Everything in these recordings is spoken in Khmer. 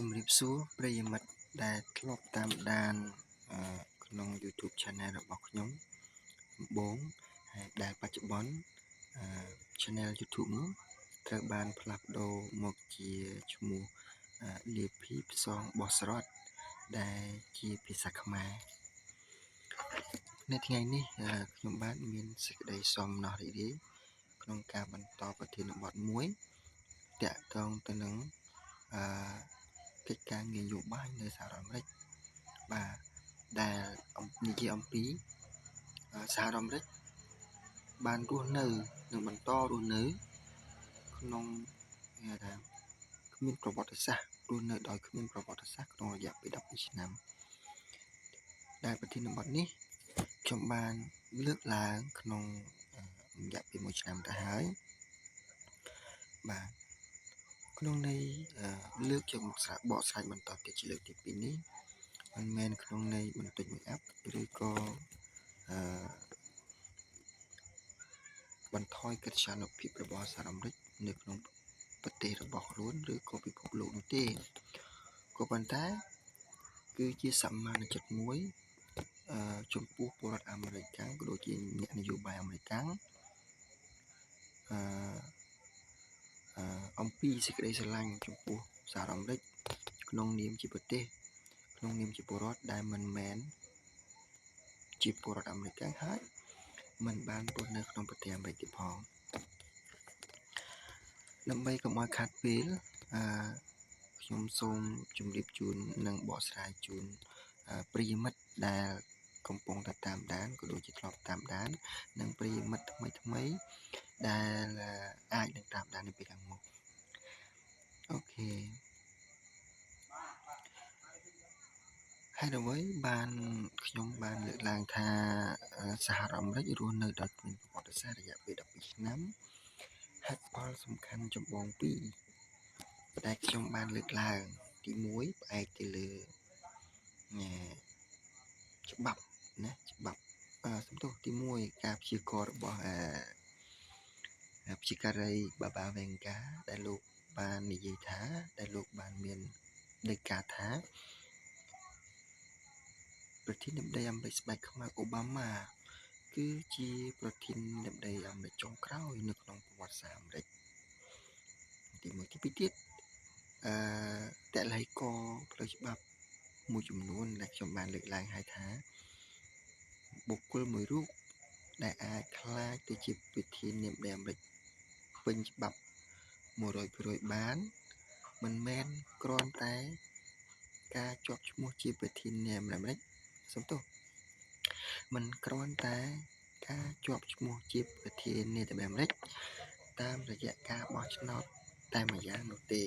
ជំរាបសួរប្រិយមិត្តដែលធ្លាប់តាមដានក្នុង YouTube Channel របស់ខ្ញុំដំបូងហើយដែលបច្ចុប្បន្នChannel YouTube នោះត្រូវបានផ្លាស់ប្ដូរមកជាឈ្មោះលាភីផ្សងបោះស្រត់ដែលជាភាសាខ្មែរនៅថ្ងៃនេះខ្ញុំបាទមានសេចក្តីសំណោះរីករាយក្នុងការបន្តប្រធានបទមួយតាក់ទងទៅនឹងកិច្ចការងារនយោបាយនៅសហរដ្ឋអាមេរិកបាទដែលនិយាយអំពីសហរដ្ឋអាមេរិកបានរស់នៅនិងបន្តរស់នៅក្នុងគេថាគ្មានប្រវត្តិសាស្ត្ររស់នៅដោយគ្មានប្រវត្តិសាស្ត្រក្នុងរយៈពេល12ឆ្នាំដែលប្រធានបទនេះខ្ញុំបានលើកឡើងក្នុងរយៈពេល1ឆ្នាំទៅហើយបាទក្នុងន័យលើកយកមកបកស្រាយបន្តទៀតជាលើកទី2នេះមិនមែនក្នុងន័យបន្តិចមួយអាប់ឬក៏បន្ថយកិត្យានុភាពរបស់សហរដ្ឋអាមេរិកនៅក្នុងប្រទេសរបស់ខ្លួនឬក៏ពិភពលោកនោះទេក៏ប៉ុន្តែគឺជាសមានចិត្តមួយចំពោះពលរដ្ឋអាមេរិកក៏ដូចជាអ្នកនយោបាយអាមេរិកអំពីសេចក្តីស្រឡាញ់ចំពោះសហរដ្ឋអាមេរិកក្នុងនាមជាប្រទេសក្នុងនាមជាពលរដ្ឋដែលមិនមែនជាពលរដ្ឋអាមេរិកហើយមិនបានរស់នៅក្នុងប្រទេសអាមេរិកទេផងដើម្បីកុំឲ្យខាតពេលខ្ញុំសូមជម្រាបជូននិងបកស្រាយជូនប្រិយមិត្តដែលកំពុងតែតាមដានក៏ដូចជាធ្លាប់តាមដាននិងប្រិយមិត្តថ្មីដែលអាចនឹងតាមដាននៅពេលខាងមុខអូខេហើយអ្វីបានខ្ញុំបានលើកឡើងថាសហរដ្ឋអាមេរិករស់នៅដោយគ្មានប្រវត្តិសាស្ត្ររយៈពេល12ឆ្នាំហេតុផលសំខាន់ចម្បង2ដែលខ្ញុំបានលើកឡើងទី1ផ្អែកទៅលើច្បាប់ណាច្បាប់សំទោសទី1ការព្យាករណ៍របស់ព្យាការីបាបាវេងកាដែលលោកបាននិយាយថាដែលលោកបានមានដីកាថាប្រធានាធិបតីអាមេរិកស្ដេចខ្មៅអូបាម៉ាគឺជាប្រធានាធិបតីអាមេរិកចុងក្រោយនៅក្នុងប្រវត្តិសាស្ត្រអាមេរិកទី1ទី2ទៀតតល័យកផ្លូវច្បាប់មួយចំនួនដែលខ្ញុំបានលើកឡើងហើយថាបុគ្គលមួយរូបដែលអាចក្លាយទៅជាប្រធានាធិបតីអាមេរិកពេញច្បាប់ 100% បានមិនមែនគ្រាន់តែការជាប់ឈ្មោះជាប្រធានាធិបតីអាមេរិកសំទោសមិនគ្រាន់តែការជាប់ឈ្មោះជាប្រធានាធិបតីអាមេរិកតាមរយៈការបោះឆ្នោតតែមួយយ៉ាងនោះទេ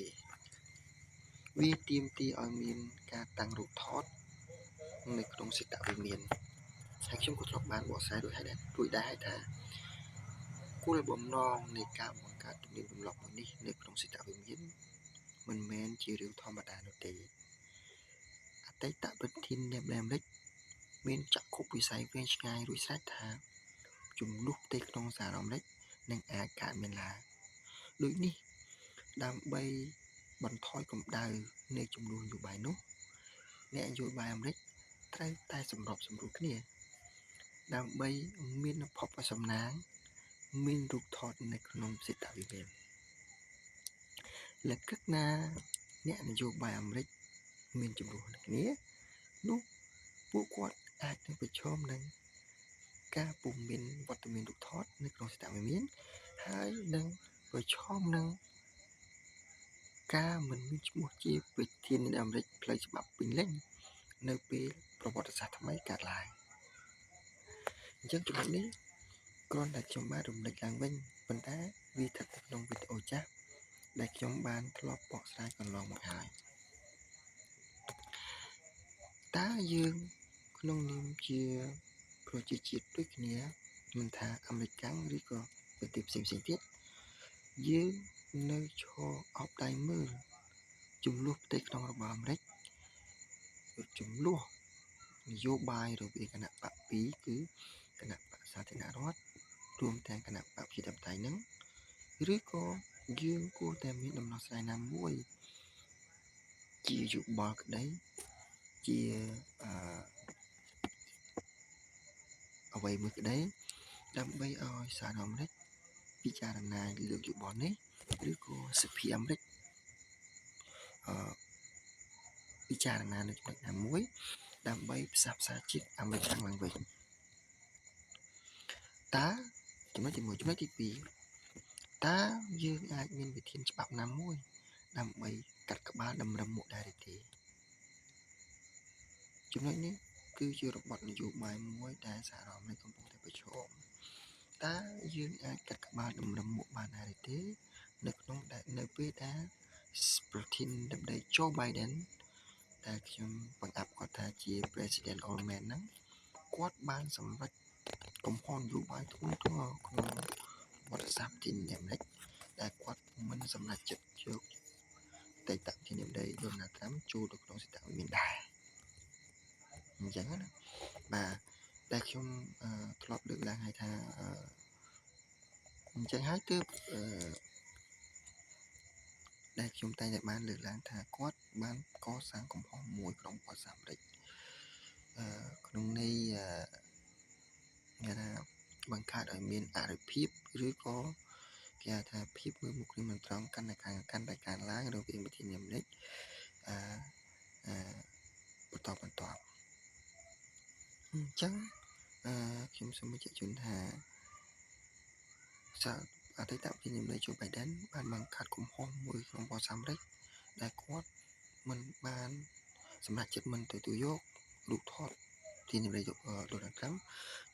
វាទាមទារឲ្យមានការតាំងរូបថតនៅក្នុងសេតវិមានហើយខ្ញុំក៏ធ្លាប់បានបកស្រាយរួចដែរថាគោលបំណងនៃការបង្កើតទំនៀមទម្លាប់មួយនេះនៅក្នុងសេតវិមានមិនមែនជារឿងធម្មតានោះទេអតីតប្រធានាធិបតីអាមេរិកមានចក្ខុវិស័យវែងឆ្ងាយរួចស្រេចថាជំនួសផ្ទៃក្នុងសហរដ្ឋអាមេរិកនឹងអាចកើតមានឡើងដូចនេះដើម្បីបន្ថយកម្ដៅនៃចំនួននយោបាយនោះអ្នកនយោបាយអាមេរិកត្រូវតែសម្របសម្រួលគ្នាដើម្បីមានភពសំណាងមានរូបថតនៅក្នុងសេតវិមានលក្ខណៈអ្នកនយោបាយអាមេរិកមានចំនួនគ្នានោះពួកគាត់អាចនឹងប្រឈមនឹងការពុំមានវត្តមានរូបថតនៅក្នុងសេតវិមានហើយនឹងប្រឈមនឹងការមិនមានឈ្មោះជាប្រធានាធិបតីអាមេរិកផ្លូវច្បាប់ពេញលេញនៅពេលប្រវត្តិសាស្ត្រថ្មីកើតឡើងអញ្ចឹងចំណុចនេះគ្រាន់តែខ្ញុំបានរំលឹកឡើងវិញប៉ុន្តែវាស្ថិតក្នុងវីដេអូចាស់ដែលខ្ញុំបានធ្លាប់បកស្រាយកន្លងមកហើយតើយើងក្នុងនាមជាប្រជាជាតិដូចគ្នាមិនថាអាមេរិកឬក៏ប្រទេសផ្សេងៗទៀតយើងនៅឈរអបដៃមើលចំនួនផ្ទៃក្នុងរបស់អាមេរិកចំនួននយោបាយរវាងគណៈបក2គឺគណៈបកសាធារណរដ្ឋរួមទាំងគណៈបកប្រជាធិបតេយ្យនឹងឬក៏យើងគួរតែមានដំណោះស្រាយណាមួយ ជាយោបល់ក្តីជាអ្វីមួយក្តីដើម្បីឲ្យសហរដ្ឋអាមេរិកពិចារណាលើកយោបល់នេះឬក៏សភាអាមេរិកពិចារណានៅចំណុចណាមួយដើម្បីផ្សះផ្សាជាតិអាមេរិកខាងឡើងវិញតើចំណុចទី1ចំណុចទី2តើយើងអាចមានវិធានច្បាប់ណាមួយដើម្បីកាត់ក្បាលតម្រឹមមុខដែរទេចំណុចនេះគឺជារបបនយោបាយមួយដែលសហរដ្ឋអាមេរិកកំពុងតែប្រឈមតើយើងអាចកាត់ក្បាលតម្រឹមមុខបានដែរទេនៅពេលដែលប្រធានាធិបតី Joe Biden ដែលខ្ញុំបង្អាប់គាត់ថាជា President Old Man ហ្នឹងគាត់បានសម្រេចកំហុសនយោបាយធ្ងន់ធ្ងរក្នុងប្រវត្តិសាស្ត្រប្រទេសអាមេរិកដែលគាត់មិនសម្រេចចិត្តយកអតីតប្រធានាធិបតី Donald Trump ចូលទៅក្នុងសិទ្ធិវិមានដែរអញ្ចឹងណាបាទតែខ្ញុំធ្លាប់លើកឡើងឲ្យថាអញ្ចឹងហើយទើបដែលខ្ញុំតែងតែបានលើកឡើងថាគាត់បានកសាងកំហុសមួយក្នុងប្រវត្តិសាស្ត្រអាមេរិកក្នុងន័យគេថាបង្កើតឲ្យមានអរិភាពឬក៏គេថាភាពមើលមុខគ្នាមិនត្រង់កាន់តែកើនឡើងរវាងប្រធានាធិបតីបន្តអញ្ចឹងខ្ញុំសូមបញ្ជាក់ជូនថាអតីតប្រធានាធិបតី Joe Biden បានបង្កើតកំហុសមួយក្នុងប្រវត្តិសាស្ត្រអាមេរិកដែលគាត់មិនបានសម្រេចចិត្តមិនទទួលយករូបថតប្រធានាធិបតី Donald Trump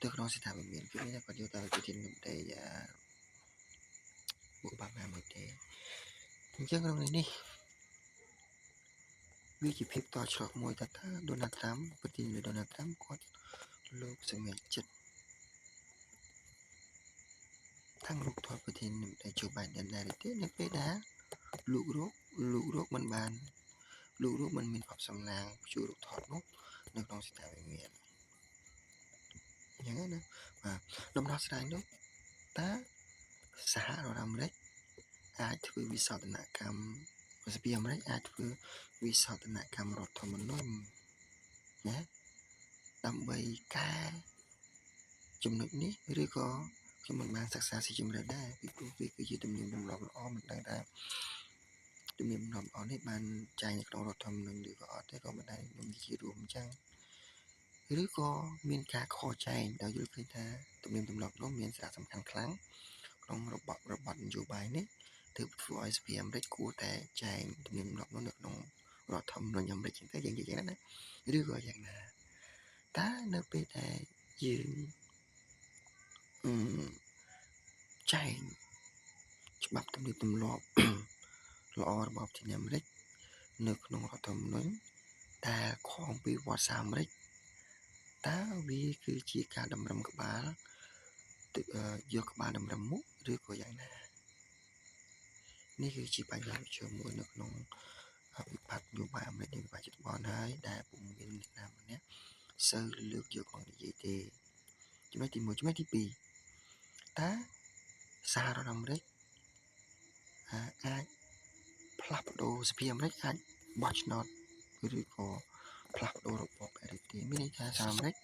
ទៅក្នុងសិទ្ធិវិមានគឺមានគាត់យកទៅប្រធានាធិបតីអូបាម៉ាមួយទេអញ្ចឹងក្នុងនេះវាជាភាពតឆ្លោះមួយថាតើ Donald Trump ប្រធានាធិបតី Donald Trump គាត់លោកសម្រេចចិត្តខាងរូបថតប្រធានាធិបតី Joe Biden ដែរទេនៅពេលដែលលោករកមិនមានបបសំណាងជួយរូបថតនោះនៅក្នុងសិទ្ធិវិមានអញ្ចឹងណាបាទដំណោះស្រាយនោះតើសហរដ្ឋអាមេរិកអាចធ្វើវិសោធនកម្មសភាអាមេរិកអាចធ្វើវិសោធនកម្មរដ្ឋធម្មនុញ្ញណាដើម្បីកែចំណុចនេះឬក៏ខ្ញុំមិនបានសិក្សាស៊ីជម្រៅដែរពីព្រោះវាគឺជាទំនៀមទម្លាប់ល្អមិនដឹងថាទំនៀមទម្លាប់ល្អនេះបានចែងនៅក្នុងរដ្ឋធម្មនុញ្ញឬក៏អត់ទេក៏មិនដែរខ្ញុំនិយាយរួមអញ្ចឹងឬក៏មានការខកចែងដែលយល់ឃើញថាទំនៀមទម្លាប់នោះមានសារៈសំខាន់ខ្លាំងក្នុងរបបនយោបាយនេះទើបធ្វើឲ្យសភាអាមេរិកគួរតែចែងទំនៀមទម្លាប់នោះនៅក្នុងរដ្ឋធម្មនុញ្ញអាមេរិកចឹងទៅយើងនិយាយយ៉ាងណាឬក៏យ៉ាងណាតើនៅពេលដែលយើងចែងច្បាប់ទំនៀមទម្លាប់ល្អរបស់ប្រទេសអាមេរិកនៅក្នុងរដ្ឋធម្មនុញ្ញតែខុសអំពីវត្តសាស្ត្រអាមេរិកតើវាគឺជាការតម្រឹមក្បាលយកក្បាលតម្រឹមមុខឬក៏យ៉ាងណានេះគឺជាបញ្ហាប្រឈមមួយនៅក្នុងវិបត្តិនយោបាយអាមេរិកនៃវិបត្តិបច្ចុប្បន្នហើយដែលពុំមានអ្នកណាម្នាក់សូវលើកយកមកនិយាយទេចំណុចទី1ចំណុចទី2តើសហរដ្ឋអាមេរិកអាចផ្លាស់ប្ដូរសភាអាមេរិកអាចបោះឆ្នោតឬក៏ផ្លាស់ប្ដូររបបដែរទេមានន័យថាសហរដ្ឋអាមេរិក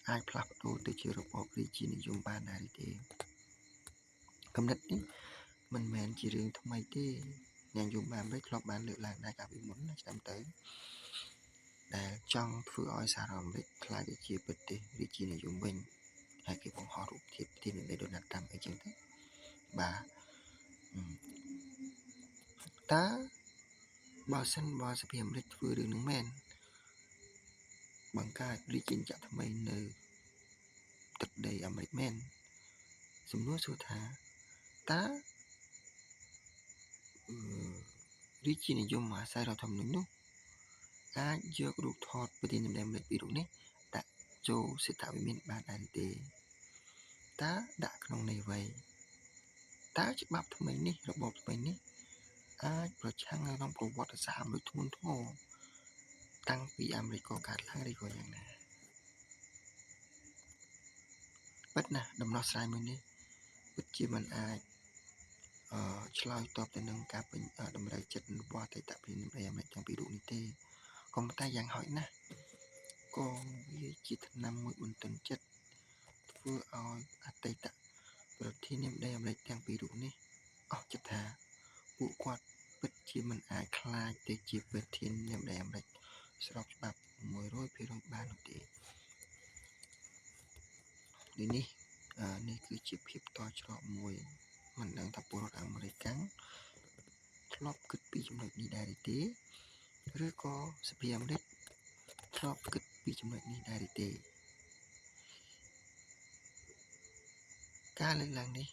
អាចផ្លាស់ប្ដូរទៅជារបបរាជានិយមបានដែរទេគំនិតនេះមិនមែនជារឿងថ្មីទេអ្នកនយោបាយអាមេរិកធ្លាប់បានលើកឡើងដែរកាលពីមុនណាឆ្នាំទៅដែលចង់ធ្វើឲ្យសហរដ្ឋអាមេរិកក្លាយទៅជាប្រទេសរាជានិយមវិញហើយគេបង្ហោះរូបភាពប្រធានាធិបតី Donald Trump អីចឹងទៅបាទតើបើសិនបើសភាអាមេរិកធ្វើរឿងនឹងមែនបង្កើតរាជាណាចក្រថ្មីនៅទឹកដីអាមេរិកមែនសំណួរសួរថាតើរាជានិយមអាស្រ័យរដ្ឋធម្មនុញ្ញនោះអាចយករូបថតប្រធានាធិបតីអាមេរិកពីរូបនេះដាក់ចូលសិទ្ធិវិមានបានដែរទេតើដាក់ក្នុងន័យអ្វីតើច្បាប់ថ្មីនេះរបបថ្មីនេះអាចប្រឆាំងនឹងប្រវត្តិសាស្ត្រអាមេរិកធ្ងន់ធ្ងរតាំងពីអាមេរិកកកើតឡើងឬក៏យ៉ាងណាពិតណាស់ដំណោះស្រាយមួយនេះពិតជាមិនអាចឆ្លើយតបទៅនឹងការតម្រូវចិត្តរបស់អតីតប្រធា នដីអាមេរិកទាំងពីររូបនេះទេក៏ប៉ុន្តែយ៉ាងហោចណាស់ក៏វាជាថ្នាំមួយបន្ទន់ចិត្តធ្វើឲ្យអតីតប្រធានាធិបតីអាមេរិកទាំងពីររូបនេះអស់ចិត្តថាពួកគាត់ពិតជាមិនអាចខ្លាចទៅជាប្រធានាធិបតីអាមេរិកស្របច្បាប់ 100% បាននោះទេដូចនេះនេះគឺជាភាពតច្រកមួយមិនដឹងថាពលរដ្ឋអាមេរិកធ្លាប់គិតពីចំណុចនេះដែរទេឬក៏សភាអាមេរិកធ្លាប់គិតពីចំណុចនេះដែរទេការលើកឡើងនេះ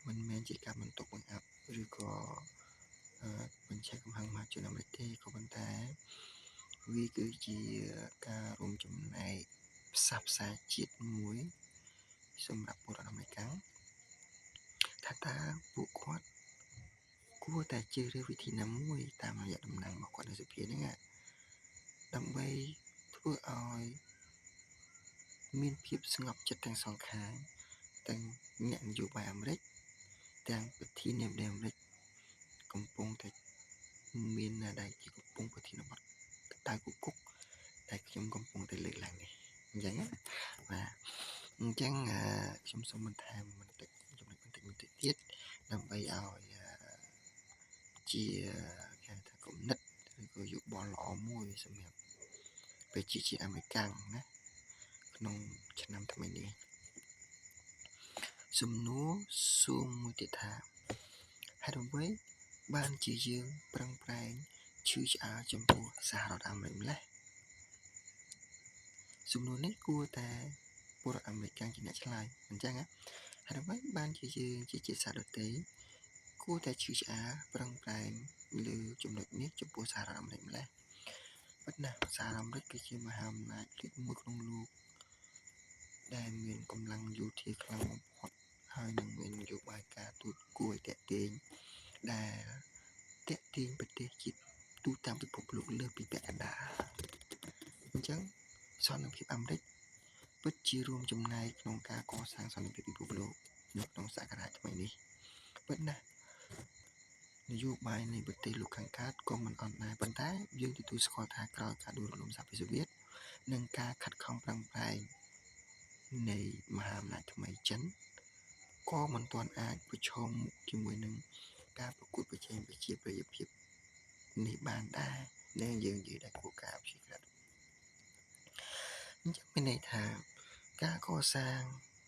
មិនមែនជាការបន្ទុកបង្អាប់ឬក៏បញ្ជាក់កំហឹងមហាជនអាមេរិកទេក៏ប៉ុន្តែវាគឺជាការរួមចំណែកផ្សះផ្សាជាតិមួយសម្រាប់ពលរដ្ឋអាមេរិកថាតើពួកគាត់គួរតែជ្រើសរើសវិធីណាមួយតាមរយៈតំណែងរបស់គាត់នៅសភាហ្នឹងដើម្បីធ្វើឲ្យមានភាពស្ងប់ចិត្តទាំងសងខាងទាំងអ្នកនយោបាយអាមេរិកទាំងប្រធានាធិបតីអាមេរិកកំពុងតែមានដែលជាកំពុងប្រធានបទតៅគុកដែលខ្ញុំកំពុងតែលើកឡើងនេះអញ្ចឹងណាបាទអញ្ចឹងខ្ញុំសូមបន្ថែមបន្តិចចំណុចបន្តិចទៀតដើម្បីឲ្យជាគេថាគំនិតឬក៏យោបល់ល្អមួយសម្រាប់ប្រជាជាតិអាមេរិកណាក្នុងឆ្នាំថ្មីនេះសំណួរសួរមួយទៀតថាហេតុអ្វីបានជាយើងប្រឹងប្រែងឈឺឆ្អាលចំពោះសហរដ្ឋអាមេរិកម្លេះសំណួរនេះគួរតែពលរដ្ឋអាមេរិកជាអ្នកឆ្លើយអញ្ចឹងហេតុអ្វីបានជាយើងជាជាតិសាសន៍ដទៃគួរតែឈឺឆ្អាលប្រឹងប្រែងលើចំណុចនេះចំពោះសហរដ្ឋអាមេរិកម្លេះពិតណាស់សហរដ្ឋអាមេរិកគឺជាមហាអំណាចលេខ1ក្នុងលោកដែលមានកម្លាំងយោធាខ្លាំងបំផុតហើយនឹងមាននយោបាយការទូតគួរឲ្យទាក់ទាញដែលទាក់ទាញប្រទេសជាតិទូទាំងពិភពលោកលើសពីពាក់កណ្ដាលអញ្ចឹងសន្តិភាពអាមេរិកពិតជារួមចំណែកក្នុងការកសាងសន្តិភាពពិភពលោកនៅក្នុងសករាជថ្មីនេះពិតណាស់នយោបាយនៃប្រទេសលោកខាងកើតក៏មិនអត់ដែរប៉ុន្តែយើងទទួលស្គាល់ថាក្រោយការដួលរលំសហភាពសូវៀតនិងការខិតខំប្រឹងប្រែងនៃមហាអំណាចថ្មីចិនក៏មិនទាន់អាចប្រឈមមុខជាមួយនឹងការប្រកួតប្រជែងប្រជាប្រិយភាពនេះបានដែរដែលយើងនិយាយតែគួរការព្យាក្រឹតអញ្ចឹងមានន័យថាការកសាង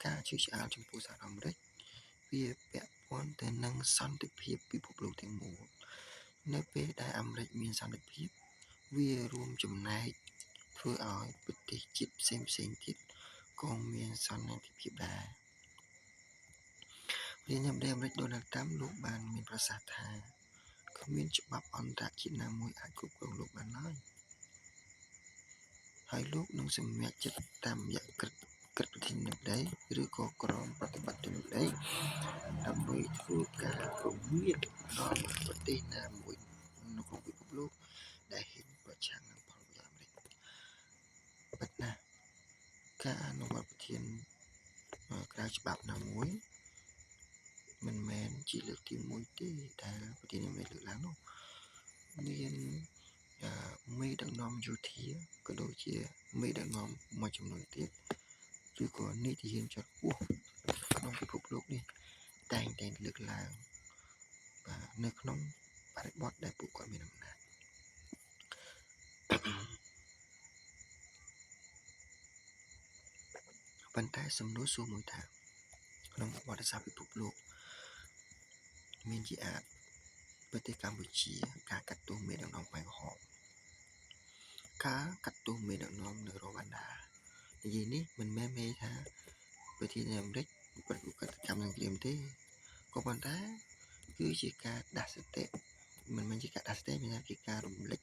ការជឿឆ្អាលចំពោះសហរដ្ឋអាមេរិកវាពាក់ព័ន្ធទៅនឹងសន្តិភាពពិភពលោកទាំងមូលនៅពេលដែលអាមេរិកមានសន្តិភាពវារួមចំណែកធ្វើឲ្យប្រទេសជាតិផ្សេងទៀតក៏មានសន្តិភាពដែរនាយករដ្ឋមន្ត្រីអាមេរិកដូណាល់ ត្រាំលោកបានមានប្រសាសន៍ថាគ្មានច្បាប់អន្តរជាតិណាមួយអាចគ្រប់គ្រងលោកបានឡើយហើយលោកនឹងសម្រេចចិត្តតាមរយៈក្រឹតប្រធានាធិបតីឬក៏ក្រមប្រតិបត្តិនាទីដើម្បីធ្វើការពង្រៀនដល់ប្រទេសណាមួយនៅក្នុងពិភពលោកដែលហ៊ានប្រឆាំងនឹងផលប្រយោជន៍អាមេរិកពិតណាស់ការអនុវត្តប្រធានក្រៅច្បាប់ណាមួយមិនមែនជាលើកទី1ទេដែលប្រធានាធិបតីលើកឡើងនោះមានមេដឹកនាំយោធាក៏ដូចជាមេដឹកនាំមួយចំនួនទៀតឬក៏នីតិយានជាន់ខ្ពស់ក្នុងពិភពលោកនេះតែងតែលើកឡើងបាទនៅក្នុងបរិបទដែលពួកគាត់មានអំណាចប៉ុន្តែសំណួរសួរមួយថាក្នុងប្រវត្តិសាស្ត្រពិភពលោកមានជាអាចប្រទេសកម្ពុជាការកាត់ទោសមេដឹកនាំខ្មែរក្រហមការកាត់ទោសមេដឹកនាំនៅរវ៉ាន់ដានិយាយនេះមិនមែនមានថាប្រធានាធិបតីអាមេរិកប្រតិបត្តិកម្មនឹងព្រាមទេក៏ប៉ុន្តែគឺជាការដាស់សតិមិនមែនជាការដាស់សតិមានថាជាការរំលឹក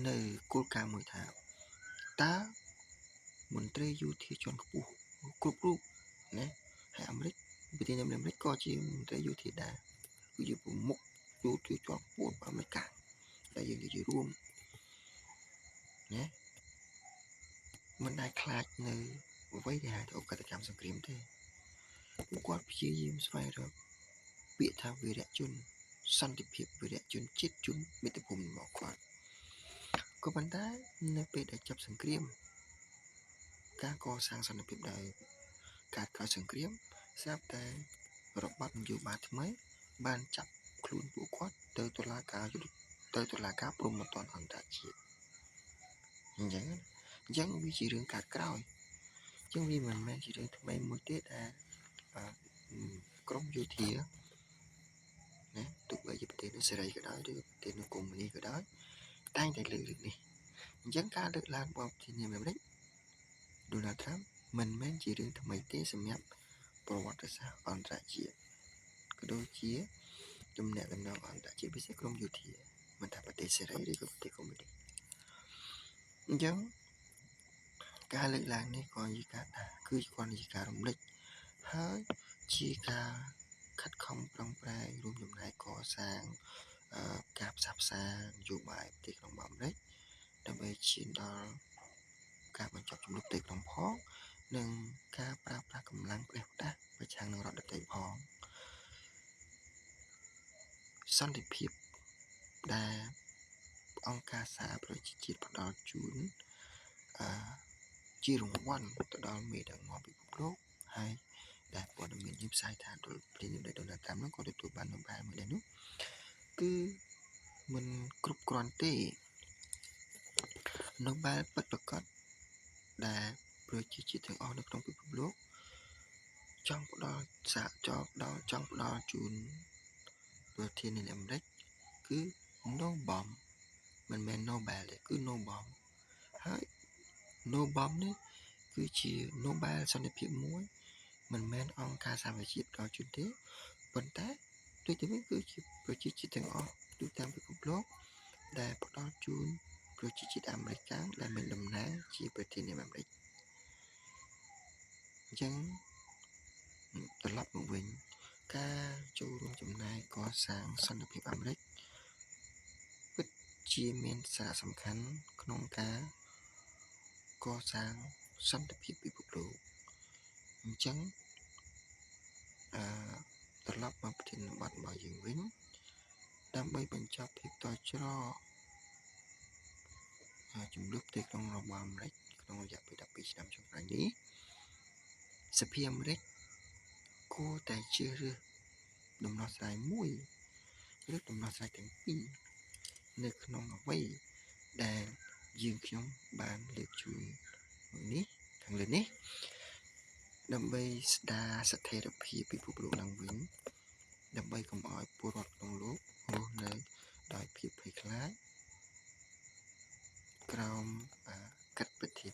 នៅគោលការណ៍មួយថាតើមន្ត្រីយោធាជាន់ខ្ពស់គ្រប់រូបណាហើយអាមេរិកប្រធានាធិបតីអាមេរិកក៏ជាមន្ត្រីយោធាដែរគឺជាប្រមុខយោធាជាន់ខ្ពស់របស់អាមេរិកដែលយើងនិយាយរួមណាមិនដែលខ្លាចនៅអ្វីដែលហៅថាឧក្រិដ្ឋកម្មសង្គ្រាមទេពួកគាត់ព្យាយាមស្វែងរក ពាក្យថាវីរៈជនសន្តិភាពវីរៈជនជាតិជនមាតុភូមិរបស់គាត់ក៏ប៉ុន្តែនៅពេលដែលចប់សង្គ្រាមការកសាងសន្តិភាពដោយការកើតសង្គ្រាមស្រាប់តែរបបនយោបាយថ្មីបានចាប់ខ្លួនពួកគាត់ទៅតុលាការព្រហ្មទណ្ឌអន្តរជាតិអញ្ចឹងវាជារឿងកាត់ក្រោយអញ្ចឹងវាមិនមែនជារឿងថ្មីមួយទេដែលក្រមយោធាណាទោះបីជាប្រទេសនោះសេរីក៏ដោយឬប្រទេសនោះកុម្មុយនីក៏ដោយតែងតែលើករឿងនេះអញ្ចឹងការលើកឡើងរបស់ប្រធានាធិបតីអាមេរិកដូណាល់ត្រាំមិនមែនជារឿងថ្មីទេសម្រាប់ប្រវត្តិសាស្ត្រអន្តរជាតិក៏ដូចជាទំនាក់ទំនងអន្តរជាតិពិសេសក្រមយោធាមិនថាប្រទេសសេរីឬក៏ប្រទេសកុម្មុយនីអញ្ចឹងការលើកឡើងនេះក៏ជាការគឺគ្រាន់តែជាការរំលឹកហើយជាការខិតខំប្រឹងប្រែងរួមចំណែកកសាងការផ្សះផ្សានយោបាយប្រទេសក្នុងអាមេរិកដើម្បីឈានដល់ការបញ្ចប់ជំនួបផ្ទៃក្នុងផងនិងការប្រើប្រាស់កម្លាំងផ្ដេសផ្ដាសប្រឆាំងនឹងរដ្ឋដទៃផងសន្តិភាពដែលអង្គការសហប្រជាជាតិផ្ដល់ជូនជារង្វាន់ទៅដល់មេដឹកនាំពិភពលោកហើយដែលព័ត៌មានយើងផ្សាយថាប្រធានាធិបតីដូណាល់ត្រាំនោះក៏ទទួលបាននូបែលមួយដែរនោះគឺមិនគ្រប់គ្រាន់ទេនូបែលពិតប្រាកដដែលប្រជាជាតិទាំងអស់នៅក្នុងពិភពលោកចង់ផ្ដល់ជូនប្រធានាធិបតីអាមេរិកគឺ No Bomb មិនមែន Nobel ទេគឺ No Bomb ហើយ No Bomb នេះគឺជា Nobel សន្តិភាពមួយមិនមែនអង្គការសហប្រជាជាតិផ្ដល់ជូនទេប៉ុន្តែដូចទៅវិញគឺជាប្រជាជាតិទាំងអស់ទូទាំងពិភពលោកដែលផ្ដល់ជូនប្រជាជាតិអាមេរិកដែលមានតំណែងជាប្រធានាធិបតីអាមេរិកអញ្ចឹងត្រឡប់មកវិញការចូលរួមចំណែកកសាងសន្តិភាពអាមេរិកពិតជាមានសារៈសំខាន់ក្នុងការកសាងសន្តិភាពពិភពលោកអញ្ចឹងត្រឡប់មកប្រធានបទរបស់យើងវិញដើម្បីបញ្ចប់ភាពតច្រចំនួនផ្ទៃក្នុងរបស់អាមេរិកក្នុងរយៈពេល12ឆ្នាំចុងក្រោយនេះសភាអាមេរិកគួរតែជ្រើសរើសដំណោះស្រាយមួយឬដំណោះស្រាយទាំងពីរនៅក្នុងអ្វីដែលយើងខ្ញុំបានលើកជូននេះខាងលើនេះដើម្បីស្ដារស្ថិរភាពពិភពលោកឡើងវិញដើម្បីកុំឲ្យពលរដ្ឋក្នុងលោករស់នៅដោយភាពភ័យខ្លាចក្រោមកិត្តប្រធា